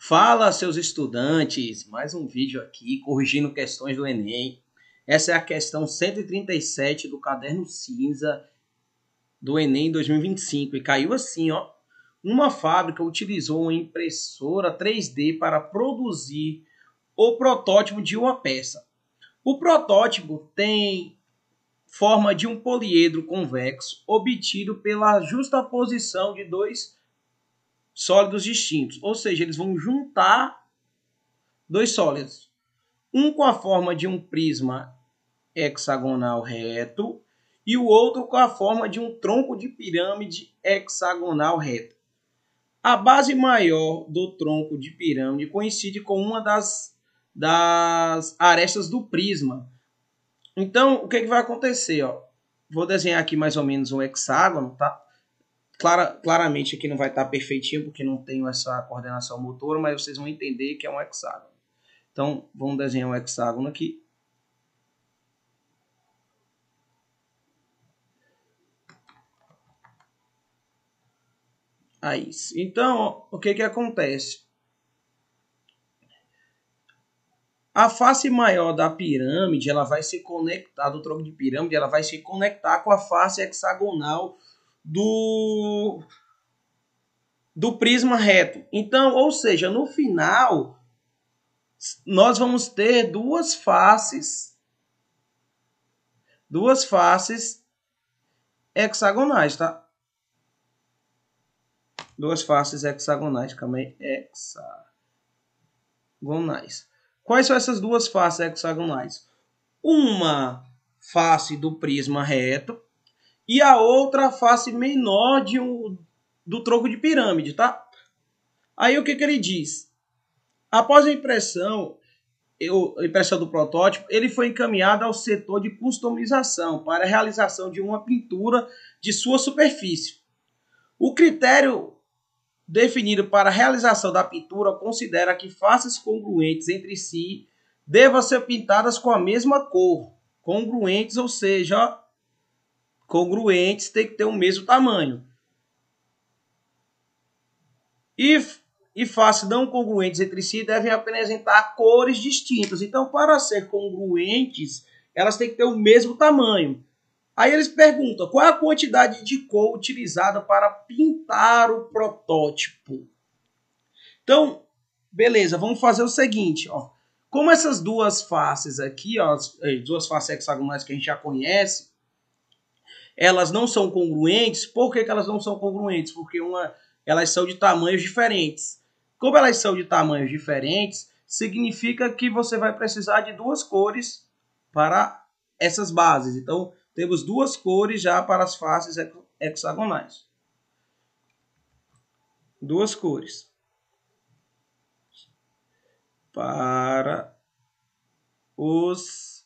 Fala, seus estudantes! Mais um vídeo aqui, corrigindo questões do Enem. Essa é a questão 137 do caderno cinza do Enem 2025. E caiu assim, ó. Uma fábrica utilizou uma impressora 3D para produzir o protótipo de uma peça. O protótipo tem forma de um poliedro convexo obtido pela justaposição de dois sólidos distintos. Ou seja, eles vão juntar dois sólidos. Um com a forma de um prisma hexagonal reto e o outro com a forma de um tronco de pirâmide hexagonal reto. A base maior do tronco de pirâmide coincide com uma das arestas do prisma. Então, o que vai acontecer? Ó? Vou desenhar aqui mais ou menos um hexágono, tá? Claramente aqui não vai estar perfeitinho, porque não tenho essa coordenação motora, mas vocês vão entender que é um hexágono. Então, vamos desenhar um hexágono aqui. Aí, então, o que acontece? A face maior da pirâmide, ela vai se conectar, do tronco de pirâmide, ela vai se conectar com a face hexagonal do prisma reto. Então, ou seja, no final, nós vamos ter duas faces hexagonais, tá? Duas faces hexagonais, calma aí, hexagonais. Quais são essas duas faces hexagonais? Uma face do prisma reto e a outra face menor do tronco de pirâmide, tá? Aí o que ele diz? Após a impressão do protótipo, ele foi encaminhado ao setor de customização para a realização de uma pintura de sua superfície. O critério definido para a realização da pintura considera que faces congruentes entre si devam ser pintadas com a mesma cor. Congruentes, ou seja, congruentes tem que ter o mesmo tamanho. E faces não congruentes entre si devem apresentar cores distintas. Então, para ser congruentes, elas têm que ter o mesmo tamanho. Aí eles perguntam, qual é a quantidade de cor utilizada para pintar o protótipo? Então, beleza, vamos fazer o seguinte, ó. Como essas duas faces aqui, ó, as duas faces hexagonais que a gente já conhece, elas não são congruentes. Por que elas não são congruentes? Porque elas são de tamanhos diferentes. Como elas são de tamanhos diferentes, significa que você vai precisar de duas cores para essas bases. Então, temos duas cores já para as faces hexagonais. Duas cores para os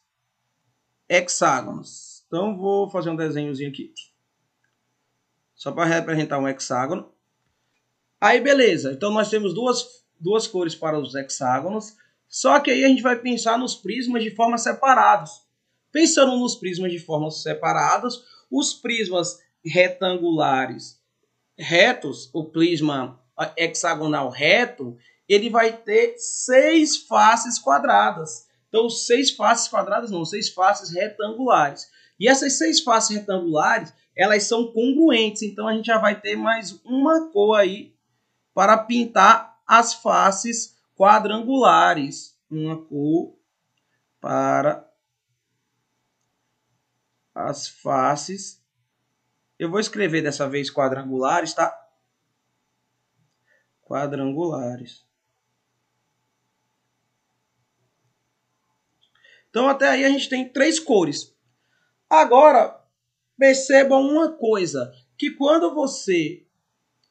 hexágonos. Então, vou fazer um desenhozinho aqui. Só para representar um hexágono. Aí, beleza. Então, nós temos duas cores para os hexágonos. Só que aí a gente vai pensar nos prismas de forma separados. Pensando nos prismas de forma separados, os prismas retangulares retos, o prisma hexagonal reto, ele vai ter 6 faces quadradas. Então, 6 faces quadradas não, 6 faces retangulares. E essas 6 faces retangulares, elas são congruentes. Então, a gente já vai ter mais uma cor aí para pintar as faces quadrangulares. Uma cor para as faces. Eu vou escrever dessa vez quadrangulares, tá? Quadrangulares. Então, até aí a gente tem 3 cores. Agora, percebam uma coisa, que quando você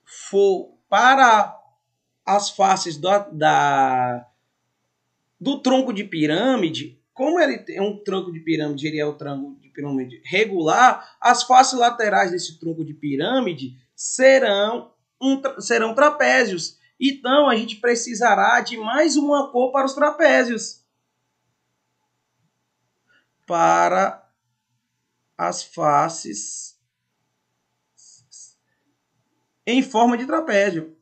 for para as faces do tronco de pirâmide, como ele tem um tronco de pirâmide, ele é o tronco de pirâmide regular, as faces laterais desse tronco de pirâmide serão trapézios. Então, a gente precisará de mais uma cor para os trapézios. Para as faces em forma de trapézio.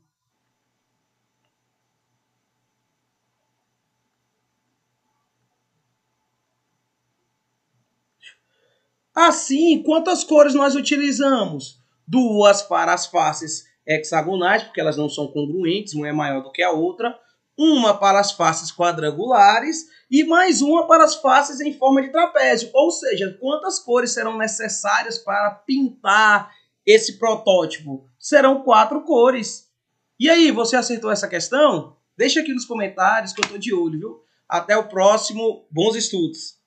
Assim, quantas cores nós utilizamos? Duas para as faces hexagonais, porque elas não são congruentes, uma é maior do que a outra. Uma para as faces quadrangulares e mais uma para as faces em forma de trapézio. Ou seja, quantas cores serão necessárias para pintar esse protótipo? Serão 4 cores. E aí, você acertou essa questão? Deixa aqui nos comentários que eu estou de olho, viu? Até o próximo. Bons estudos!